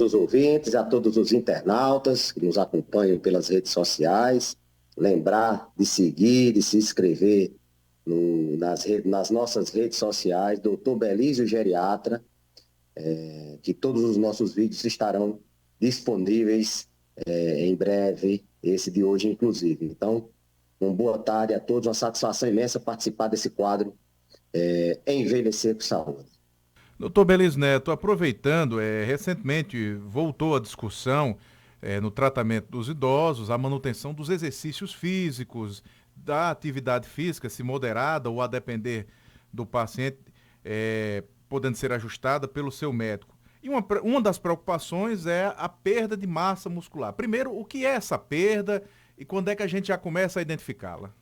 os ouvintes, a todos os internautas que nos acompanham pelas redes sociais. Lembrar de seguir, de se inscrever nas nossas redes sociais, Dr. Belísio Geriatra, que todos os nossos vídeos estarão disponíveis em breve, esse de hoje inclusive. Então, uma boa tarde a todos, uma satisfação imensa participar desse quadro Envelhecer com Saúde. Doutor Belis Neto, aproveitando, recentemente voltou a discussão no tratamento dos idosos, a manutenção dos exercícios físicos, da atividade física, se moderada ou a depender do paciente, podendo ser ajustada pelo seu médico. E uma das preocupações é a perda de massa muscular. Primeiro, o que é essa perda e quando é que a gente já começa a identificá-la?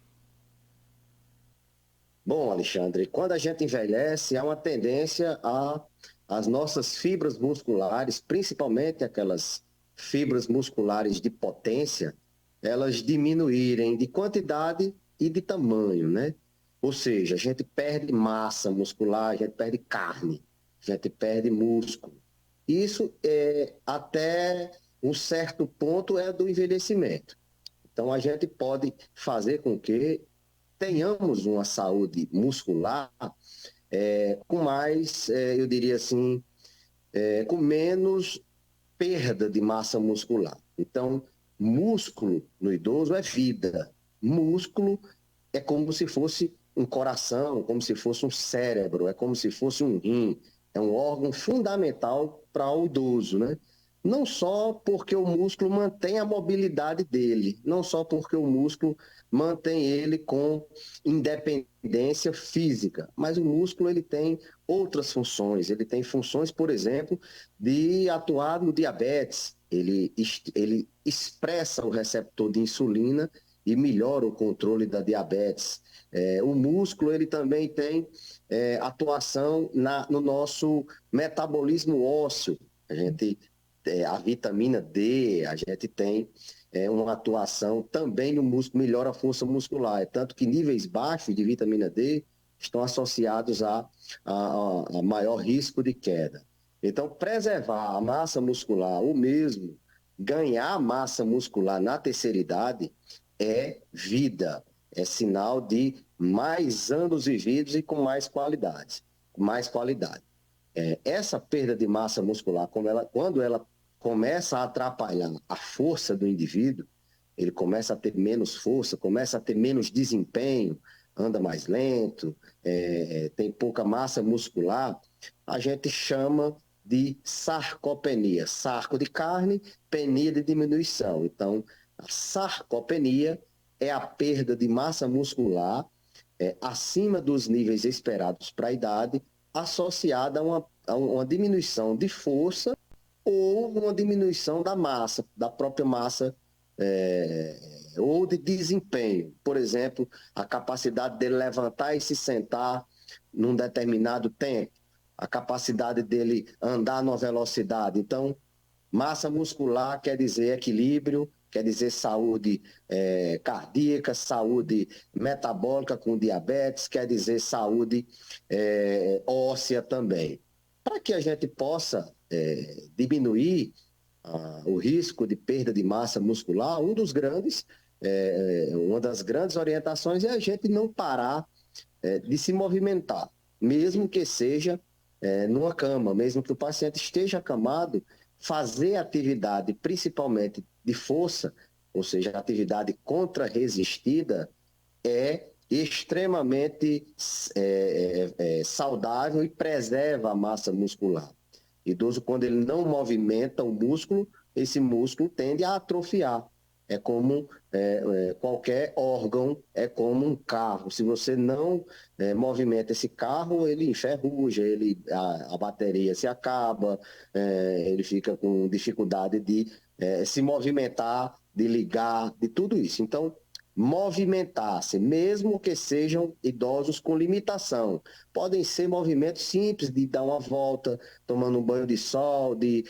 Bom, Alexandre, quando a gente envelhece, há uma tendência a as nossas fibras musculares, principalmente aquelas fibras musculares de potência, elas diminuírem de quantidade e de tamanho, né? Ou seja, a gente perde massa muscular, a gente perde carne, a gente perde músculo. Isso até um certo ponto é do envelhecimento. Então a gente pode fazer com que tenhamos uma saúde muscular com mais, eu diria assim, com menos perda de massa muscular. Então, músculo no idoso é vida. Músculo é como se fosse um coração, como se fosse um cérebro, é como se fosse um rim. É um órgão fundamental para o idoso, né? Não só porque o músculo mantém a mobilidade dele, não só porque o músculo mantém ele com independência física, mas o músculo ele tem outras funções. Ele tem funções, por exemplo, de atuar no diabetes. Ele expressa o receptor de insulina e melhora o controle da diabetes. O músculo ele também tem atuação no nosso metabolismo ósseo. A gente a vitamina D, a gente tem uma atuação também no músculo, melhora a força muscular. É tanto que níveis baixos de vitamina D estão associados a maior risco de queda. Então, preservar a massa muscular, ou mesmo ganhar massa muscular na terceira idade, é vida, é sinal de mais anos vividos e com mais qualidade. Mais qualidade. Essa perda de massa muscular, quando ela começa a atrapalhar a força do indivíduo, ele começa a ter menos força, começa a ter menos desempenho, anda mais lento, tem pouca massa muscular, a gente chama de sarcopenia. Sarco de carne, penia de diminuição. Então, a sarcopenia é a perda de massa muscular acima dos níveis esperados para a idade, associada a uma diminuição de força ou uma diminuição da massa, da própria massa, ou de desempenho. Por exemplo, a capacidade dele levantar e se sentar num determinado tempo, a capacidade dele andar numa velocidade. Então, massa muscular quer dizer equilíbrio, quer dizer saúde cardíaca, saúde metabólica com diabetes, quer dizer saúde óssea também. Para que a gente possa diminuir o risco de perda de massa muscular, uma das grandes orientações é a gente não parar de se movimentar, mesmo que seja numa cama, mesmo que o paciente esteja acamado, fazer atividade, principalmente de força, ou seja, atividade contra-resistida, é extremamente saudável e preserva a massa muscular. Idoso, quando ele não movimenta o músculo, esse músculo tende a atrofiar. É como qualquer órgão, é como um carro. Se você não movimenta esse carro, ele enferruja, a bateria se acaba, ele fica com dificuldade de se movimentar, de ligar, de tudo isso. Então, movimentar-se, mesmo que sejam idosos com limitação. Podem ser movimentos simples de dar uma volta, tomando um banho de sol, de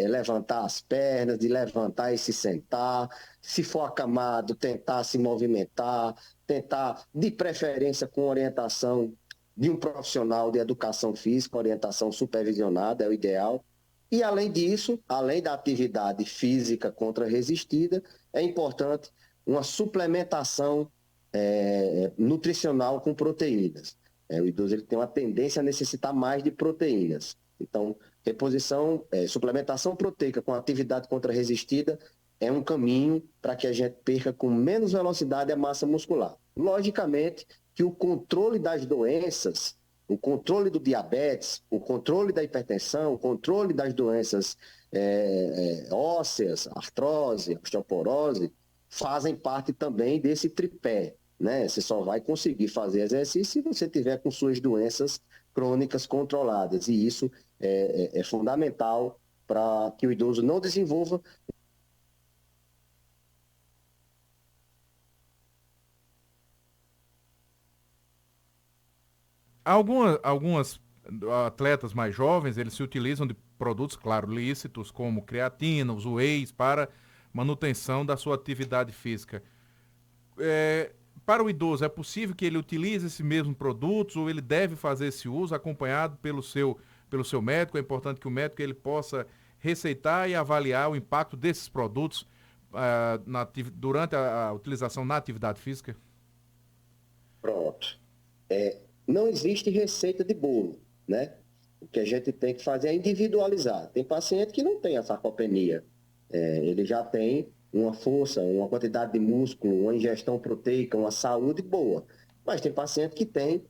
levantar as pernas, de levantar e se sentar. Se for acamado, tentar se movimentar, tentar, de preferência, com orientação de um profissional de educação física, orientação supervisionada, é o ideal. E, além disso, além da atividade física contra-resistida, é importante uma suplementação nutricional com proteínas. O idoso ele tem uma tendência a necessitar mais de proteínas. Então, suplementação proteica com atividade contra-resistida é um caminho para que a gente perca com menos velocidade a massa muscular. Logicamente que o controle das doenças, o controle do diabetes, o controle da hipertensão, o controle das doenças ósseas, artrose, osteoporose, fazem parte também desse tripé, né? Você só vai conseguir fazer exercício se você tiver com suas doenças crônicas controladas, e isso é fundamental para que o idoso não desenvolva. Algumas atletas mais jovens, eles se utilizam de produtos, claro, lícitos, como creatina, os wheys, para manutenção da sua atividade física. É, para o idoso, é possível que ele utilize esse mesmo produto ou ele deve fazer esse uso acompanhado pelo seu médico? É importante que o médico ele possa receitar e avaliar o impacto desses produtos durante a utilização na atividade física? Pronto. Não existe receita de bolo, né? O que a gente tem que fazer é individualizar. Tem paciente que não tem a sarcopenia, ele já tem uma força, uma quantidade de músculo, uma ingestão proteica, uma saúde boa. Mas tem paciente que tem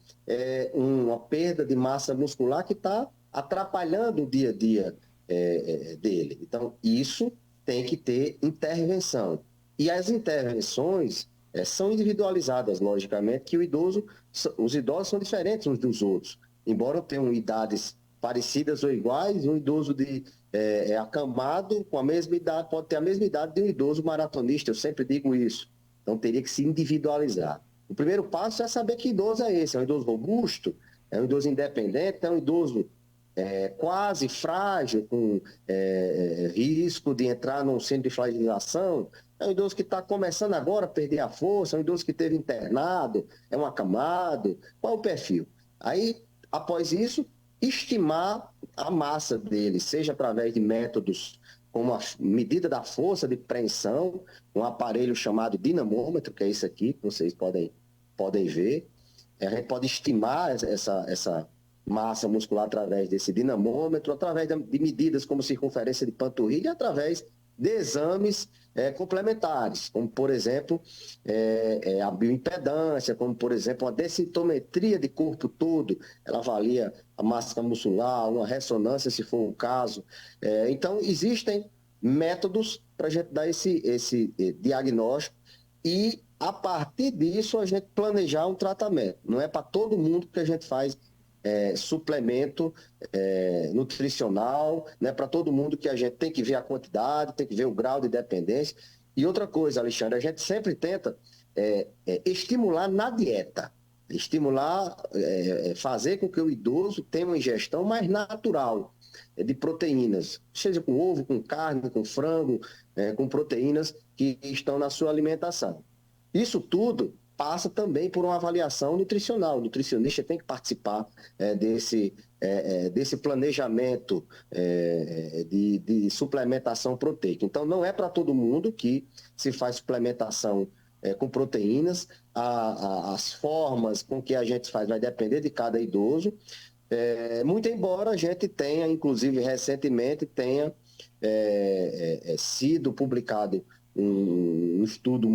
uma perda de massa muscular que está atrapalhando o dia a dia dele. Então, isso tem que ter intervenção. E as intervenções são individualizadas, logicamente, que os idosos são diferentes uns dos outros. Embora tenham idades parecidas ou iguais, um idoso acamado com a mesma idade pode ter a mesma idade de um idoso maratonista, eu sempre digo isso. Então teria que se individualizar. O primeiro passo é saber que idoso é esse. É um idoso robusto? É um idoso independente? É um idoso quase frágil, com risco de entrar num centro de flagelação? É um idoso que está começando agora a perder a força? É um idoso que esteve internado? É um acamado? Qual o perfil? Aí, após isso, estimar a massa dele, seja através de métodos como a medida da força de preensão, um aparelho chamado dinamômetro, que é isso aqui, que vocês podem ver. A gente pode estimar essa massa muscular através desse dinamômetro, através de medidas como circunferência de panturrilha, através de exames complementares, como, por exemplo, a bioimpedância, como, por exemplo, a densitometria de corpo todo, ela avalia a massa muscular, uma ressonância, se for o caso. Então, existem métodos para a gente dar esse diagnóstico e, a partir disso, a gente planejar um tratamento. Não é para todo mundo que a gente faz suplemento nutricional, né, para todo mundo que a gente tem que ver a quantidade, tem que ver o grau de dependência. E outra coisa, Alexandre, a gente sempre tenta estimular na dieta, fazer com que o idoso tenha uma ingestão mais natural de proteínas, seja com ovo, com carne, com frango, com proteínas que estão na sua alimentação. Isso tudo passa também por uma avaliação nutricional. O nutricionista tem que participar desse planejamento de suplementação proteica. Então, não é para todo mundo que se faz suplementação com proteínas. As formas com que a gente faz vai depender de cada idoso. Muito embora a gente tenha, inclusive recentemente, tenha sido publicado um estudo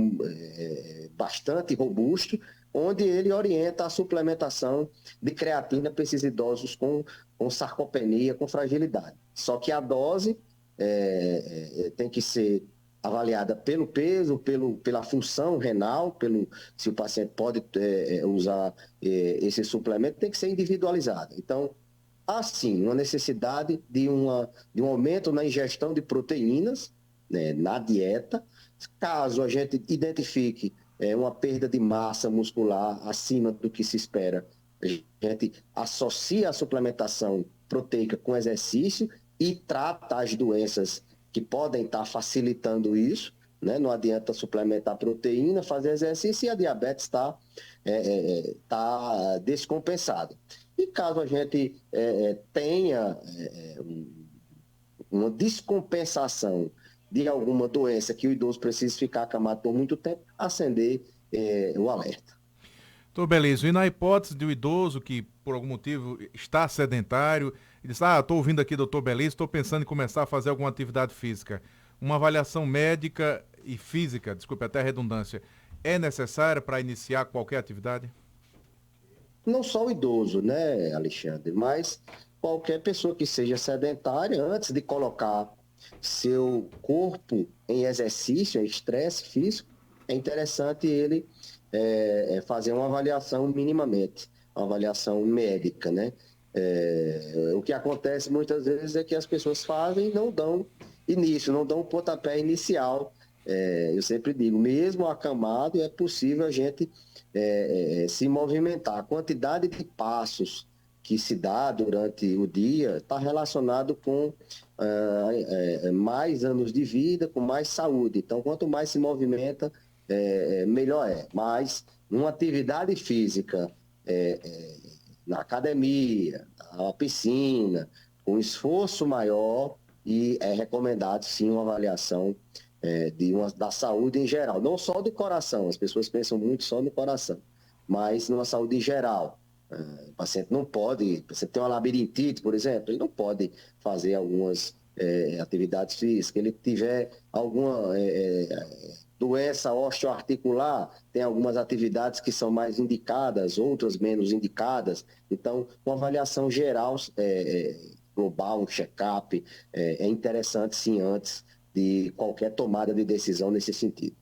bastante robusto, onde ele orienta a suplementação de creatina para esses idosos com sarcopenia, com fragilidade. Só que a dose tem que ser avaliada pelo peso, pela função renal, se o paciente pode usar esse suplemento, tem que ser individualizado. Então, há sim uma necessidade de um aumento na ingestão de proteínas, né, na dieta. Caso a gente identifique uma perda de massa muscular acima do que se espera, a gente associa a suplementação proteica com exercício e trata as doenças que podem estar facilitando isso, né? Não adianta suplementar proteína, fazer exercício e a diabetes está descompensada. E caso a gente tenha uma descompensação de alguma doença que o idoso precisa ficar acamado por muito tempo, acender o alerta. Doutor Belísio, e na hipótese de um idoso que, por algum motivo, está sedentário, e diz, estou ouvindo aqui, doutor Belísio, estou pensando em começar a fazer alguma atividade física. Uma avaliação médica e física, desculpe até a redundância, é necessária para iniciar qualquer atividade? Não só o idoso, né, Alexandre, mas qualquer pessoa que seja sedentária, antes de colocar seu corpo em exercício, em estresse físico, é interessante ele fazer uma avaliação minimamente, uma avaliação médica, né? O que acontece muitas vezes é que as pessoas fazem e não dão início, não dão o pontapé inicial. Eu sempre digo, mesmo acamado, é possível a gente se movimentar. A quantidade de passos que se dá durante o dia está relacionado com mais anos de vida, com mais saúde. Então, quanto mais se movimenta, melhor é. Mas uma atividade física na academia, na piscina, com esforço maior, e é recomendado sim uma avaliação da saúde em geral, não só do coração, as pessoas pensam muito só no coração, mas numa saúde em geral. O paciente não pode, o paciente tem uma labirintite, por exemplo, ele não pode fazer algumas atividades físicas, ele tiver alguma doença osteoarticular, tem algumas atividades que são mais indicadas, outras menos indicadas. Então, uma avaliação geral, global, um check-up, é interessante sim antes de qualquer tomada de decisão nesse sentido.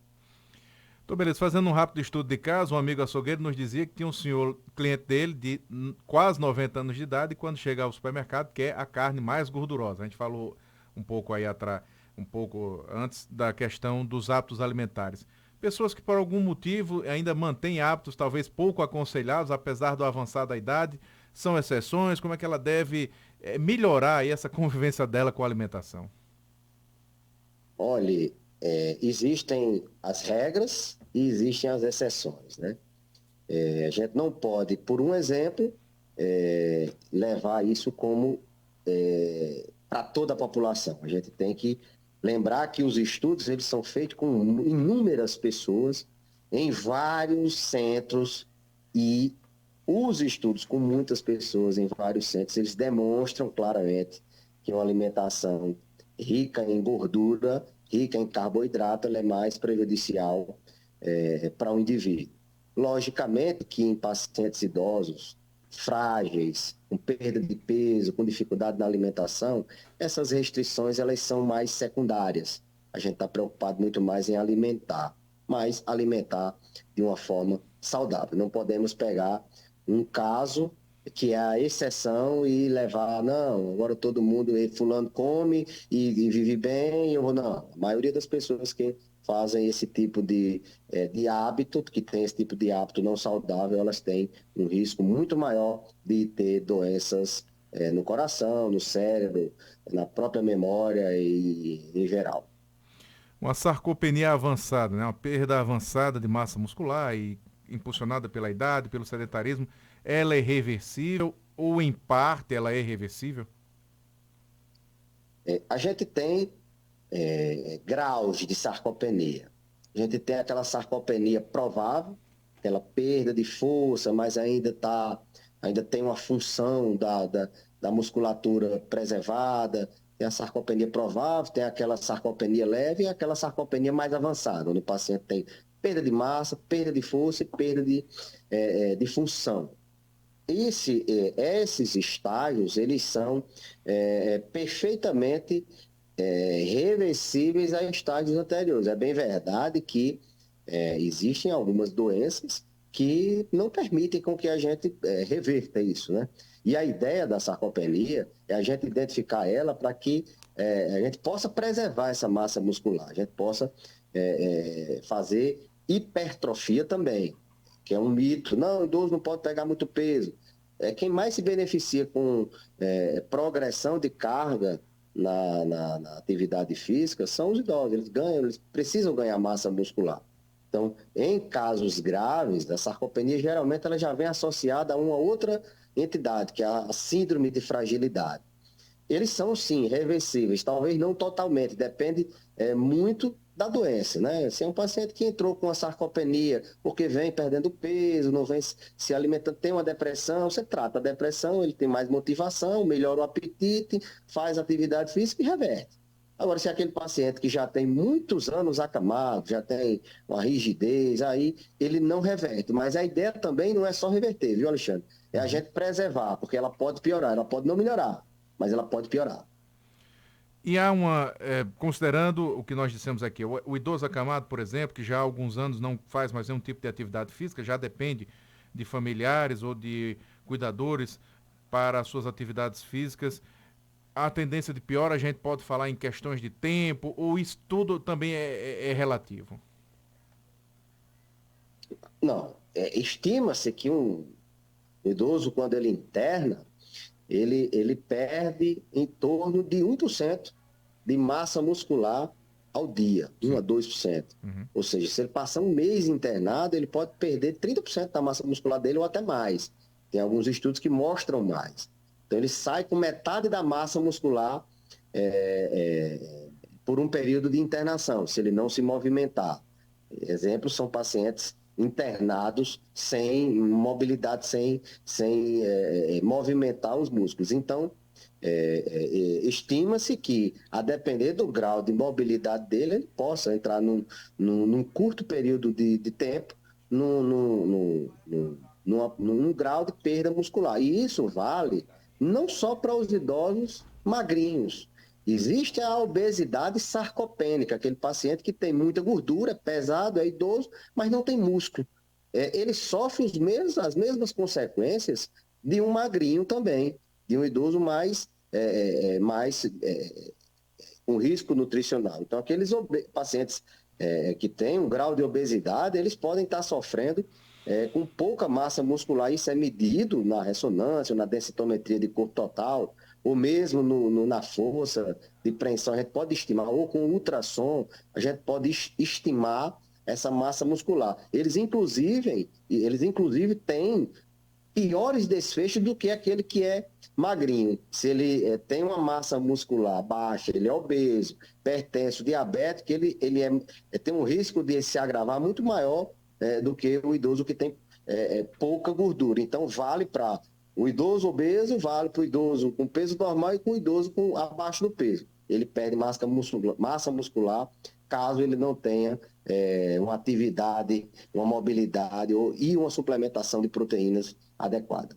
Então, beleza. Fazendo um rápido estudo de caso, um amigo açougueiro nos dizia que tinha um senhor cliente dele de quase 90 anos de idade e quando chega ao supermercado quer a carne mais gordurosa. A gente falou um pouco aí atrás, um pouco antes da questão dos hábitos alimentares. Pessoas que por algum motivo ainda mantêm hábitos talvez pouco aconselhados, apesar do avançar da idade, são exceções, como é que ela deve melhorar aí essa convivência dela com a alimentação? Olhe, existem as regras e existem as exceções, né? A gente não pode, por um exemplo, levar isso como para toda a população. A gente tem que lembrar que os estudos eles são feitos com inúmeras pessoas em vários centros e os estudos com muitas pessoas em vários centros, eles demonstram claramente que uma alimentação rica em gordura, rica em carboidrato, ela é mais prejudicial para o indivíduo. Logicamente que em pacientes idosos, frágeis, com perda de peso, com dificuldade na alimentação, essas restrições elas são mais secundárias. A gente está preocupado muito mais em alimentar, mas alimentar de uma forma saudável. Não podemos pegar um caso que é a exceção e levar, não, agora todo mundo, fulano come e vive bem, eu vou, não. A maioria das pessoas que fazem esse tipo de hábito, que tem esse tipo de hábito não saudável, elas têm um risco muito maior de ter doenças no coração, no cérebro, na própria memória e em geral. Uma sarcopenia avançada, né? Uma perda avançada de massa muscular e impulsionada pela idade, pelo sedentarismo, ela é reversível ou em parte ela é reversível? A gente tem graus de sarcopenia. A gente tem aquela sarcopenia provável, aquela perda de força, mas ainda tem uma função da musculatura preservada. Tem a sarcopenia provável, tem aquela sarcopenia leve e aquela sarcopenia mais avançada, onde o paciente tem perda de massa, perda de força e perda de função. Esses estágios, eles são perfeitamente reversíveis a estágios anteriores. É bem verdade que existem algumas doenças que não permitem com que a gente reverta isso, né? E a ideia da sarcopenia é a gente identificar ela para que a gente possa preservar essa massa muscular, a gente possa fazer hipertrofia também, que é um mito. Não, o idoso não pode pegar muito peso. Quem mais se beneficia com progressão de carga na atividade física são os idosos. Eles precisam ganhar massa muscular. Então, em casos graves, a sarcopenia geralmente ela já vem associada a uma outra entidade, que é a síndrome de fragilidade. eles são sim reversíveis, talvez não totalmente, depende muito da doença, né? Se é um paciente que entrou com uma sarcopenia, porque vem perdendo peso, não vem se alimentando, tem uma depressão, você trata a depressão, ele tem mais motivação, melhora o apetite, faz atividade física e reverte. Agora, se é aquele paciente que já tem muitos anos acamado, já tem uma rigidez, aí ele não reverte. Mas a ideia também não é só reverter, viu, Alexandre? É a gente preservar, porque ela pode piorar, ela pode não melhorar, mas ela pode piorar. E há uma, considerando o que nós dissemos aqui, o idoso acamado, por exemplo, que já há alguns anos não faz mais nenhum tipo de atividade física, já depende de familiares ou de cuidadores para as suas atividades físicas, a tendência de pior, a gente pode falar em questões de tempo, ou isso tudo também é relativo? Não, estima-se que um idoso, quando ele interna, ele perde em torno de 1% de massa muscular ao dia, 1 a Sim. 2%. Uhum. Ou seja, se ele passar um mês internado, ele pode perder 30% da massa muscular dele ou até mais. Tem alguns estudos que mostram mais. Então, ele sai com metade da massa muscular por um período de internação, se ele não se movimentar. Exemplos são pacientes internados sem mobilidade, sem movimentar os músculos. Então, estima-se que, a depender do grau de mobilidade dele, ele possa entrar num curto período de tempo num grau de perda muscular. E isso vale não só para os idosos magrinhos. Existe a obesidade sarcopênica, aquele paciente que tem muita gordura, é pesado, é idoso, mas não tem músculo. Ele sofre as mesmas consequências de um magrinho também, de um idoso mais com risco nutricional. Então, aqueles pacientes que têm um grau de obesidade, eles podem estar sofrendo com pouca massa muscular. Isso é medido na ressonância, na densitometria de corpo total, ou mesmo na força de preensão. A gente pode estimar, ou com ultrassom, a gente pode estimar essa massa muscular. Eles inclusive têm piores desfechos do que aquele que é magrinho. Se ele tem uma massa muscular baixa, ele é obeso, hipertenso, diabético, ele tem um risco de se agravar muito maior do que o idoso que tem pouca gordura. Então, vale para o idoso obeso, vale para o idoso com peso normal e com o idoso abaixo do peso. Ele perde massa muscular caso ele não tenha uma atividade, uma mobilidade e uma suplementação de proteínas adequada.